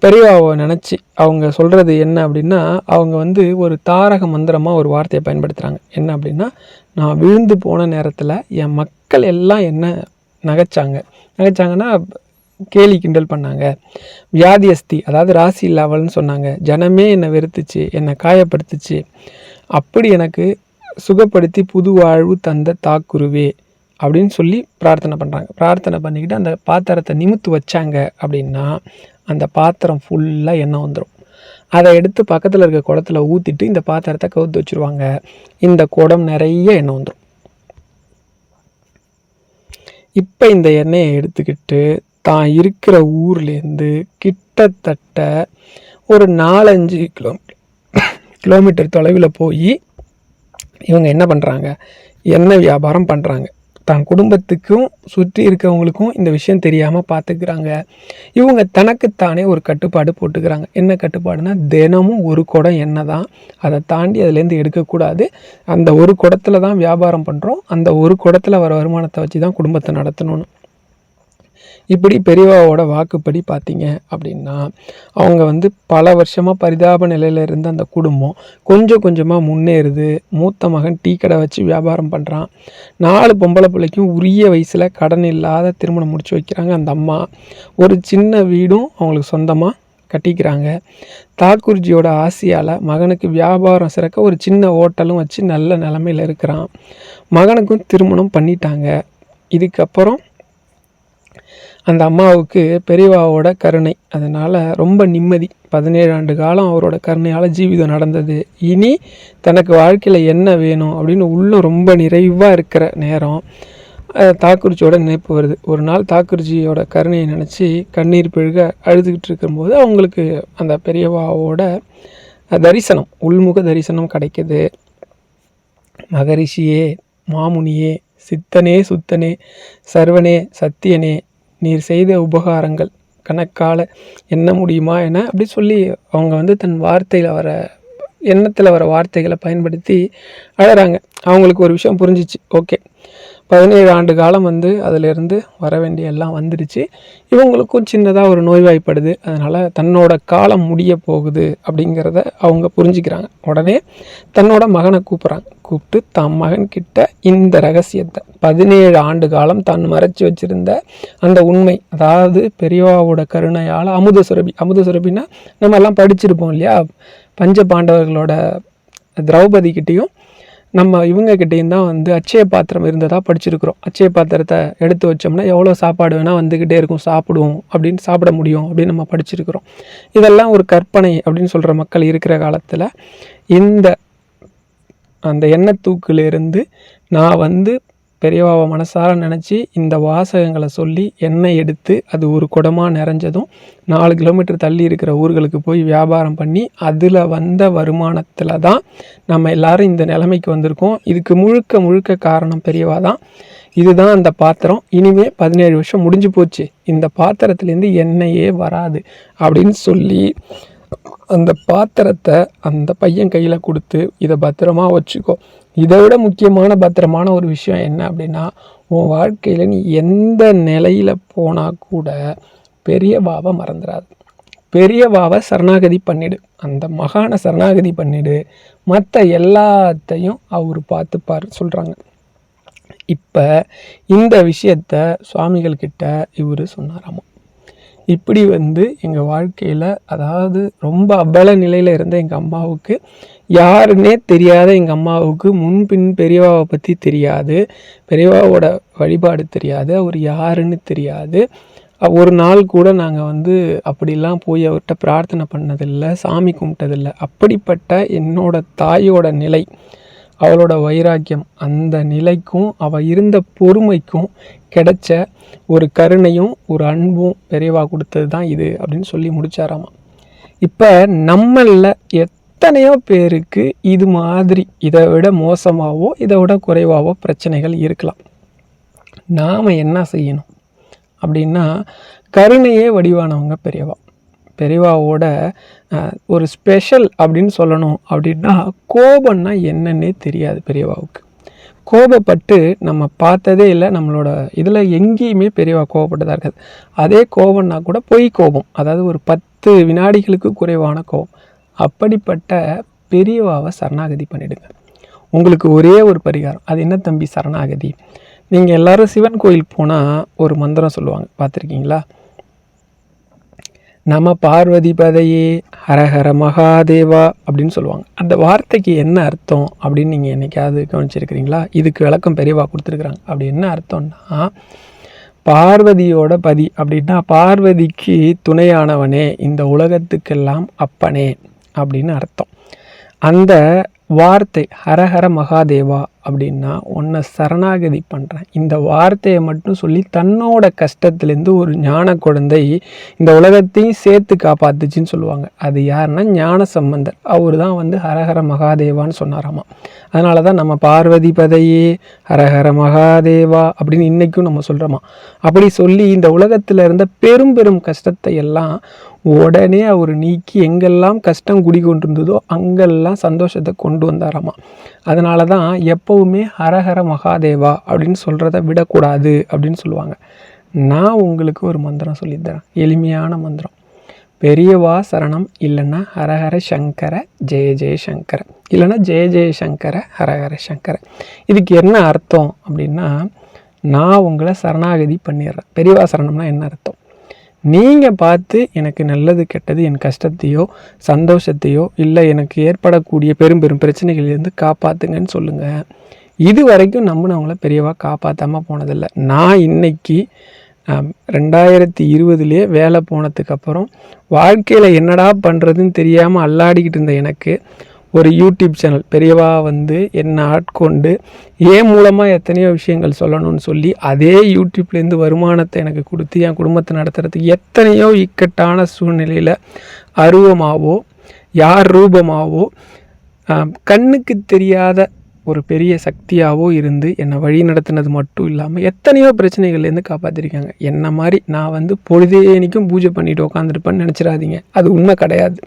பெரியவாவை நினச்சி அவங்க சொல்கிறது என்ன அப்படின்னா, அவங்க வந்து ஒரு தாரக மந்திரமாக ஒரு வார்த்தையை பயன்படுத்துகிறாங்க. என்ன அப்படின்னா, நான் விழுந்து போன நேரத்தில் என் மக்கள் எல்லாம் என்ன நகைச்சாங்கன்னா கேலி கிண்டல் பண்ணாங்க. வியாதியஸ்தி, அதாவது ராசி இல்லாவல்னு சொன்னாங்க. ஜனமே என்னை வெறுத்துச்சு, என்னை காயப்படுத்துச்சு. அப்படி எனக்கு சுகப்படுத்தி புது வாழ்வு தந்த தாக்குருவே அப்படின்னு சொல்லி பிரார்த்தனை பண்ணுறாங்க. பிரார்த்தனை பண்ணிக்கிட்டு அந்த பாத்திரத்தை நிமித்து வச்சாங்க அப்படின்னா அந்த பாத்திரம் ஃபுல்லாக எண்ணெய் வந்துடும். அதை எடுத்து பக்கத்தில் இருக்க குடத்தில் ஊற்றிட்டு இந்த பாத்திரத்தை கவுத்து வச்சுருவாங்க. இந்த குடம் நிறைய எண்ணெய் வந்துடும். இப்போ இந்த எண்ணெயை எடுத்துக்கிட்டு தான் இருக்கிற ஊர்லேருந்து கிட்டத்தட்ட ஒரு 4-5 கிலோமீட்டர் தொலைவில் போய் இவங்க என்ன பண்ணுறாங்க, எண்ணெய் வியாபாரம் பண்ணுறாங்க. தன் குடும்பத்துக்கும் சுற்றி இருக்கவங்களுக்கும் இந்த விஷயம் தெரியாமல் பார்த்துக்கிறாங்க. இவங்க தனக்குத்தானே ஒரு கட்டுப்பாடு போட்டுக்கிறாங்க. என்ன கட்டுப்பாடுனா, தினமும் ஒரு குடம் எண்ணெய் தான், அதை தாண்டி அதுலேருந்து எடுக்கக்கூடாது. அந்த ஒரு குடத்தில் தான் வியாபாரம் பண்ணுறோம், அந்த ஒரு குடத்தில் வர வருமானத்தை வச்சு தான் குடும்பத்தை நடத்தணும்னு. இப்படி பெரியவாவோட வாக்குப்படி பார்த்தீங்க அப்படின்னா, அவங்க வந்து பல வருஷமாக பரிதாப நிலையில் இருந்த அந்த குடும்பம் கொஞ்சம் கொஞ்சமாக முன்னேறுது. மூத்த மகன் டீ கடை வச்சு வியாபாரம் பண்ணுறான். 4 பொம்பளை பிள்ளைக்கும் உரிய வயசில் கடன் இல்லாத திருமணம் முடிச்சு வைக்கிறாங்க. அந்த அம்மா ஒரு சின்ன வீடும் அவங்களுக்கு சொந்தமாக கட்டிக்கிறாங்க. தாக்கூர்ஜியோட ஆசையால் மகனுக்கு வியாபாரம் சிறக்க ஒரு சின்ன ஹோட்டலும் வச்சு நல்ல நிலமையில் இருக்கிறான். மகனுக்கும் திருமணம் பண்ணிட்டாங்க. இதுக்கப்புறம் அந்த அம்மாவுக்கு பெரியவாவோட கருணை, அதனால் ரொம்ப நிம்மதி. 17 ஆண்டு காலம் அவரோட கருணையால் ஜீவிதம் நடந்தது. இனி தனக்கு வாழ்க்கையில் என்ன வேணும் அப்படின்னு உள்ளே ரொம்ப நிறைவாக இருக்கிற நேரம் தாக்கூர்ஜியோட நினைப்பு வருது. ஒரு நாள் தாக்கூர்ஜியோட கருணையை நினச்சி கண்ணீர் பெருக அழுதுகிட்டு இருக்கும்போது அவங்களுக்கு அந்த பெரியவாவோட தரிசனம், உள்முக தரிசனம் கிடைக்கிது. மகரிஷியே, மாமுனியே, சித்தனே சுத்தனே, சர்வனே சத்தியனே, நீர் செய்த உபகாரங்கள் கணக்கால் என்ன முடியுமா என அப்படி சொல்லி அவங்க வந்து தன் வார்த்தையில் வர எண்ணத்தில் வர வார்த்தைகளை பயன்படுத்தி அழறாங்க. அவங்களுக்கு ஒரு விஷயம் புரிஞ்சிச்சு. ஓகே, 17 ஆண்டு காலம் வந்து அதிலிருந்து வர வேண்டிய எல்லாம் வந்துடுச்சு. இவங்களுக்கும் சின்னதாக ஒரு நோய்வாய்ப்படுது. அதனால் தன்னோட காலம் முடிய போகுது அப்படிங்கிறத அவங்க புரிஞ்சுக்கிறாங்க. உடனே தன்னோட மகனை கூப்பிட்டு தன் மகன்கிட்ட இந்த ரகசியத்தை 17 ஆண்டு காலம் தான் மறைச்சி வச்சுருந்த அந்த உண்மை, அதாவது பெரியவாவோட கருணையால் அமுதசுரபின்னா நம்ம எல்லாம் படிச்சிருப்போம் இல்லையா, பஞ்ச பாண்டவர்களோட திரௌபதிக்கிட்டேயும் நம்ம இவங்கக்கிட்டேயும் தான் வந்து அட்சய பாத்திரம் இருந்ததாக படிச்சிருக்கிறோம். அட்சய பாத்திரத்தை எடுத்து வச்சோம்னா எவ்வளோ சாப்பாடு வேணால் வந்துக்கிட்டே இருக்கும், சாப்பிடுவோம் அப்படின்னு, சாப்பிட முடியும் அப்படின்னு நம்ம படிச்சிருக்கிறோம். இதெல்லாம் ஒரு கற்பனை அப்படின்னு சொல்கிற மக்கள் இருக்கிற காலத்தில் அந்த எண்ணத்தூக்கிலிருந்து நான் வந்து பெரியவாவை மனசார நினச்சி இந்த வாசகங்களை சொல்லி எண்ணெய் எடுத்து அது ஒரு குடமாக நிறைஞ்சதும் 4 கிலோமீட்டர் தள்ளி இருக்கிற ஊர்களுக்கு போய் வியாபாரம் பண்ணி அதில் வந்த வருமானத்தில் தான் நம்ம எல்லாரும் இந்த நிலைமைக்கு வந்திருக்கோம். இதுக்கு முழுக்க காரணம் பெரியவா தான். இதுதான் அந்த பாத்திரம். இனிமே 17 வருஷம் முடிஞ்சு போச்சு, இந்த பாத்திரத்துலேருந்து எண்ணெயே வராது அப்படின்னு சொல்லி அந்த பாத்திரத்தை அந்த பையன் கையில் கொடுத்து இதை பத்திரமா வச்சுக்கோ. இதை விட முக்கியமான பத்திரமான ஒரு விஷயம் என்ன அப்படின்னா, உன் வாழ்க்கையில் நீ எந்த நிலையில் போனால் கூட பெரியவாவை மறந்துடாது. பெரியவாவை சரணாகதி பண்ணிடு, அந்த மகானை சரணாகதி பண்ணிடு, மற்ற எல்லாத்தையும் அவர் பார்த்துப்பார் சொல்கிறாங்க. இப்போ இந்த விஷயத்த சுவாமிகள்கிட்ட இவர் சொன்னாராமா. இப்படி வந்து எங்கள் வாழ்க்கையில், அதாவது ரொம்ப அபல நிலையில் இருந்த எங்கள் அம்மாவுக்கு, யாருன்னே தெரியாத எங்கள் அம்மாவுக்கு முன்பின் பெரியவாவை பற்றி தெரியாது, பெரியவாவோட வழிபாடு தெரியாது, அவர் யாருன்னு தெரியாது. ஒரு நாள் கூட நாங்கள் வந்து அப்படிலாம் போய் அவர்கிட்ட பிரார்த்தனை பண்ணதில்லை, சாமி கும்பிட்டதில்லை. அப்படிப்பட்ட என்னோட தாயோட நிலை, அவளோட வைராக்கியம், அந்த நிலைக்கும் அவள் இருந்த பொறுமைக்கும் கிடைச்ச ஒரு கருணையும் ஒரு அன்பும் பெரியவா கொடுத்தது தான் இது அப்படின்னு சொல்லி முடிச்சாராமா. இப்போ நம்மளில் எத்தனையோ பேருக்கு இது மாதிரி இதை விட மோசமாகவோ இதை விட குறைவாகவோ பிரச்சனைகள் இருக்கலாம். நாம் என்ன செய்யணும் அப்படின்னா, கருணையே வடிவானவங்க பெரியவா. பெரியவாவோட ஒரு ஸ்பெஷல் அப்படின்னு சொல்லணும் அப்படின்னா, கோபம்னா என்னன்னே தெரியாது பெரியவாவுக்கு. கோபப்பட்டு நம்ம பார்த்ததே இல்லை. நம்மளோட இதில் எங்கேயுமே பெரியவா கோபப்பட்டதாக இருக்காது. அதே கோபம்னா கூட பொய் கோபம், அதாவது ஒரு 10 வினாடிகளுக்கு குறைவான கோபம். அப்படிப்பட்ட பெரியவாவை சரணாகதி பண்ணிடுங்க. உங்களுக்கு ஒரே ஒரு பரிகாரம். அது என்ன தம்பி சரணாகதி? நீங்கள் எல்லோரும் சிவன் கோயில் போனால் ஒரு மந்திரம் சொல்லுவாங்க, பார்த்துருக்கீங்களா? நம பார்வதி பதையே ஹரஹர மகாதேவா அப்படின்னு சொல்லுவாங்க. அந்த வார்த்தைக்கு என்ன அர்த்தம் அப்படின்னு நீங்கள் என்னைக்காவது கவனிச்சிருக்கிறீங்களா? இதுக்கு விளக்கம் பெரியவா கொடுத்துருக்குறாங்க. அப்படி என்ன அர்த்தம்னா, பார்வதியோட பதி அப்படின்னா பார்வதிக்கு துணையானவனே, இந்த உலகத்துக்கெல்லாம் அப்பனே அப்படின்னு அர்த்தம். அந்த வார்த்தை ஹரஹர மகாதேவா அப்படின்னா உன்னை சரணாகதி பண்ணுறேன், இந்த வார்த்தையை மட்டும் சொல்லி தன்னோட கஷ்டத்துலேருந்து ஒரு ஞான குழந்தை இந்த உலகத்தையும் சேர்த்து காப்பாத்துச்சின்னு சொல்லுவாங்க. அது யாருன்னா ஞான சம்பந்தர். அவர் தான் வந்து ஹரஹர மகாதேவான்னு சொன்னாராமா. அதனால தான் நம்ம பார்வதி பதையே ஹரஹர மகாதேவா அப்படின்னு இன்றைக்கும் நம்ம சொல்கிறோமா. அப்படி சொல்லி இந்த உலகத்தில் இருந்த பெரும் பெரும் கஷ்டத்தை எல்லாம் உடனே அவர் நீக்கி எங்கெல்லாம் கஷ்டம் குடிகொண்டிருந்ததோ அங்கெல்லாம் சந்தோஷத்தை கொண்டு வந்தாராமா. அதனால தான் எப்போவுமே ஹரஹர மகாதேவா அப்படின்னு சொல்கிறத விடக்கூடாது அப்படின்னு சொல்லுவாங்க. நான் உங்களுக்கு ஒரு மந்திரம் சொல்லித்தரேன், எளிமையான மந்திரம். பெரியவா சரணம், இல்லைன்னா ஹரஹர சங்கர ஜெய ஜெய சங்கர, இல்லைன்னா ஜெய ஜெய சங்கர ஹரஹர சங்கர. இதுக்கு என்ன அர்த்தம் அப்படின்னா, நான் உங்களை சரணாகதி பண்ணிடுறேன். பெரியவா சரணம்னா என்ன அர்த்தம்? நீங்கள் பார்த்து எனக்கு நல்லது கெட்டது, என் கஷ்டத்தையோ சந்தோஷத்தையோ இல்லை எனக்கு ஏற்படக்கூடிய பெரும் பெரும் பிரச்சனைகளிலிருந்து காப்பாற்றுங்கன்னு சொல்லுங்கள். இது வரைக்கும் நம்பினவங்கள பெரியவா காப்பாற்றாமல் போனதில்லை. நான் இன்னைக்கு 2020 வேலை போனதுக்கப்புறம் வாழ்க்கையில் என்னடா பண்ணுறதுன்னு தெரியாமல் அல்லாடிக்கிட்டு இருந்த எனக்கு ஒரு யூடியூப் சேனல் பெரியவா வந்து என்னை ஆட்கொண்டு ஏன் மூலமாக எத்தனையோ விஷயங்கள் சொல்லணும்னு சொல்லி அதே யூடியூப்லேருந்து வருமானத்தை எனக்கு கொடுத்து என் குடும்பத்தை நடத்துறதுக்கு எத்தனையோ இக்கட்டான சூழ்நிலையில் அருவமாவோ யார் ரூபமாவோ கண்ணுக்கு தெரியாத ஒரு பெரிய சக்தியாகவோ இருந்து என்னை வழி நடத்தினது மட்டும் இல்லாமல் எத்தனையோ பிரச்சனைகள்லேருந்து காப்பாற்றிருக்காங்க. என்ன மாதிரி நான் வந்து பொழுதேனிக்கும் பூஜை பண்ணிட்டு உட்காந்துருப்பேன்னு நினச்சிடாதீங்க, அது உண்மை கிடையாது.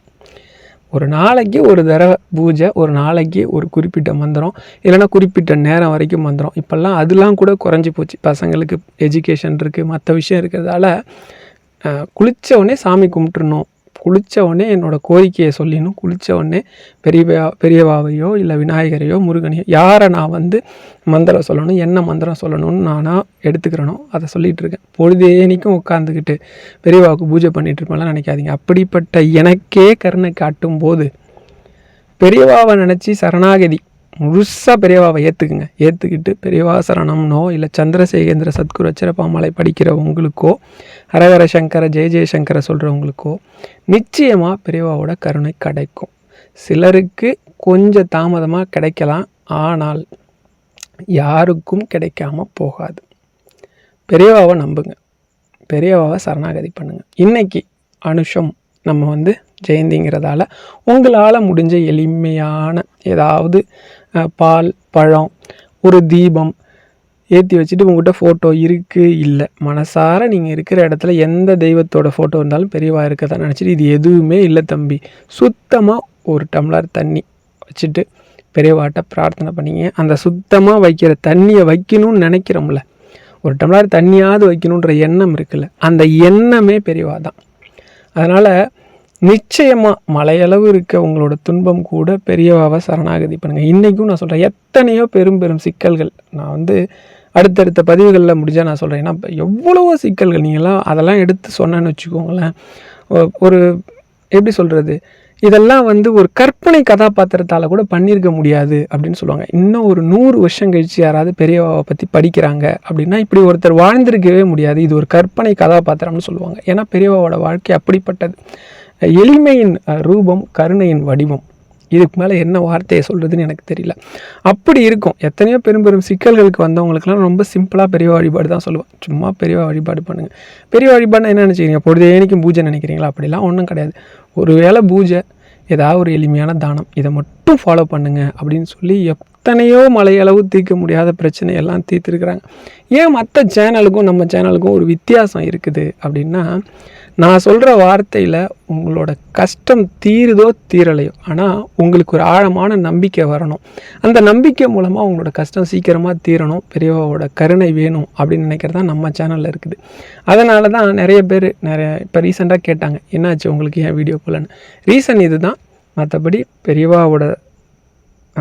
ஒரு நாளைக்கு ஒரு தடவை பூஜை, ஒரு நாளைக்கு ஒரு குறிப்பிட்ட மந்திரம், இல்லைன்னா குறிப்பிட்ட நேரம் வரைக்கும் மந்திரம். இப்போல்லாம் அதெல்லாம் கூட குறைஞ்சி போச்சு. பசங்களுக்கு எஜுகேஷன் இருக்குது, மற்ற விஷயம் இருக்கிறதால குளித்த உடனே சாமி கும்பிட்டுருணும், குளித்த உடனே என்னோடய கோரிக்கையை சொல்லிடணும், குளித்த உடனே பெரியவாவையோ இல்லை விநாயகரையோ முருகனையோ யாரை நான் வந்து மந்திரம் சொல்லணும், என்ன மந்திரம் சொல்லணும்னு நானாக எடுத்துக்கிறனோ அதை சொல்லிகிட்டு இருக்கேன். பொழுதேனிக்கும் உட்காந்துக்கிட்டு பெரியவாவுக்கு பூஜை பண்ணிகிட்டு இருப்பேன்லாம் நினைக்காதீங்க. அப்படிப்பட்ட எனக்கே கருணை காட்டும் போது பெரியவாவை நினச்சி சரணாகதி முழுசாக பெரியவாவை ஏற்றுக்குங்க. ஏற்றுக்கிட்டு பெரியவா சரணம்னோ இல்லை சந்திரசேகேந்திர சத்குரு அச்சரப்பாமலை படிக்கிற உங்களுக்கோ ஹரஹர சங்கர ஜெய ஜெயசங்கர சொல்கிறவங்களுக்கோ நிச்சயமாக பெரியவாவோட கருணை கிடைக்கும். சிலருக்கு கொஞ்சம் தாமதமாக கிடைக்கலாம், ஆனால் யாருக்கும் கிடைக்காம போகாது. பெரியவாவை நம்புங்க, பெரியவாவை சரணாகதி பண்ணுங்கள். இன்றைக்கி அனுஷம் நம்ம வந்து ஜெயந்திங்கிறதால உங்களால் முடிஞ்ச எளிமையான ஏதாவது பால் பழம் ஒரு தீபம் ஏற்றி வச்சுட்டு உங்கள்கிட்ட ஃபோட்டோ இருக்குது இல்லை மனசார நீங்கள் இருக்கிற இடத்துல எந்த தெய்வத்தோட ஃபோட்டோ இருந்தாலும் பெரியவா இருக்கதான் நினச்சிட்டு, இது எதுவுமே இல்லை தம்பி, சுத்தமாக ஒரு டம்ளர் தண்ணி வச்சுட்டு பெரியவாட்ட பிரார்த்தனை பண்ணிங்க. அந்த சுத்தமாக வைக்கிற தண்ணியை வைக்கணும்னு நினைக்கிறோம்ல, ஒரு டம்ளர் தண்ணியாவது வைக்கணுன்ற எண்ணம் இருக்குல்ல, அந்த எண்ணமே பெரியவா தான். அதனால் நிச்சயமாக மலையளவு இருக்க உங்களோட துன்பம் கூட பெரியவாவை சரணாகதி பண்ணுங்கள். இன்றைக்கும் நான் சொல்கிறேன், எத்தனையோ பெரும் பெரும் சிக்கல்கள் நான் வந்து அடுத்தடுத்த பதிவுகளில் முடிஞ்சால் நான் சொல்கிறேன். ஏன்னா எவ்வளவோ சிக்கல்கள் நீங்கள்லாம் அதெல்லாம் எடுத்து சொன்னேன்னு வச்சுக்கோங்களேன், ஒரு எப்படி சொல்கிறது, இதெல்லாம் வந்து ஒரு கற்பனை கதாபாத்திரத்தால் கூட பண்ணியிருக்க முடியாது அப்படின்னு சொல்லுவாங்க. இன்னும் ஒரு 100 வருஷம் கழிச்சு யாராவது பெரியவாவை பற்றி படிக்கிறாங்க அப்படின்னா இப்படி ஒருத்தர் வாழ்ந்திருக்கவே முடியாது, இது ஒரு கற்பனை கதாபாத்திரம்னு சொல்லுவாங்க. ஏன்னா பெரியவாவோட வாழ்க்கை அப்படிப்பட்டது. எளிமையின் ரூபம், கருணையின் வடிவம். இதுக்கு மேலே என்ன வார்த்தையை சொல்கிறதுன்னு எனக்கு தெரியல. அப்படி இருக்கும். எத்தனையோ பெரும் பெரும் சிக்கல்களுக்கு வந்தவங்களுக்குலாம் ரொம்ப சிம்பிளாக பெரியவா வழிபாடு தான் சொல்லுவேன். சும்மா பெரியவா வழிபாடு பண்ணுங்கள். பெரியவா வழிபாடுனா என்ன நினச்சிக்கிறீங்க? பொழுதேனிக்கும் பூஜை நினைக்கிறீங்களா? அப்படிலாம் ஒன்றும் கிடையாது. ஒரு வேளை பூஜை, ஏதாவது ஒரு எளிமையான தானம், இதை மட்டும் ஃபாலோ பண்ணுங்கள் அப்படின்னு சொல்லி எத்தனையோ மலையளவு தீர்க்க முடியாத பிரச்சனையெல்லாம் தீர்த்துருக்குறாங்க. ஏன் மற்ற சேனலுக்கும் நம்ம சேனலுக்கும் ஒரு வித்தியாசம் இருக்குது அப்படின்னா, நான் சொல்கிற வார்த்தையில் உங்களோட கஷ்டம் தீருதோ தீரலையோ, ஆனால் உங்களுக்கு ஒரு ஆழமான நம்பிக்கை வரணும். அந்த நம்பிக்கை மூலமாக உங்களோட கஷ்டம் சீக்கிரமாக தீரணும், பெரியவாவோட கருணை வேணும் அப்படின்னு நினைக்கிறது தான் நம்ம சேனலில் இருக்குது. அதனால தான் நிறைய பேர் இப்போ ரீசெண்டாக கேட்டாங்க, என்னாச்சு உங்களுக்கு ஏன் வீடியோ போலன்னு. ரீசன் இது தான். மற்றபடி பெரியவாவோட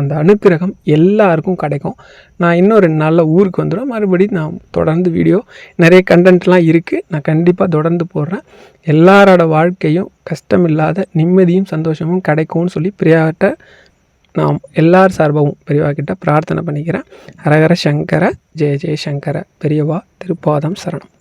அந்த அனுக்கிரகம் எல்லாருக்கும் கிடைக்கும். நான் இன்னும் 2 நாளில் ஊருக்கு வந்துடும். மறுபடியும் நான் தொடர்ந்து வீடியோ நிறைய கண்டென்ட்லாம் இருக்குது. நான் கண்டிப்பாக தொடர்ந்து போடுறேன். எல்லாரோட வாழ்க்கையும் கஷ்டம் இல்லாத நிம்மதியும் சந்தோஷமும் கிடைக்கும்னு சொல்லி பெரியவாட்ட நான் எல்லார் சார்பாகவும் பெரியவா கிட்ட பிரார்த்தனை பண்ணிக்கிறேன். ஹரஹர சங்கர, ஜெய ஜெய சங்கர. பெரியவா திருப்பாதம் சரணம்.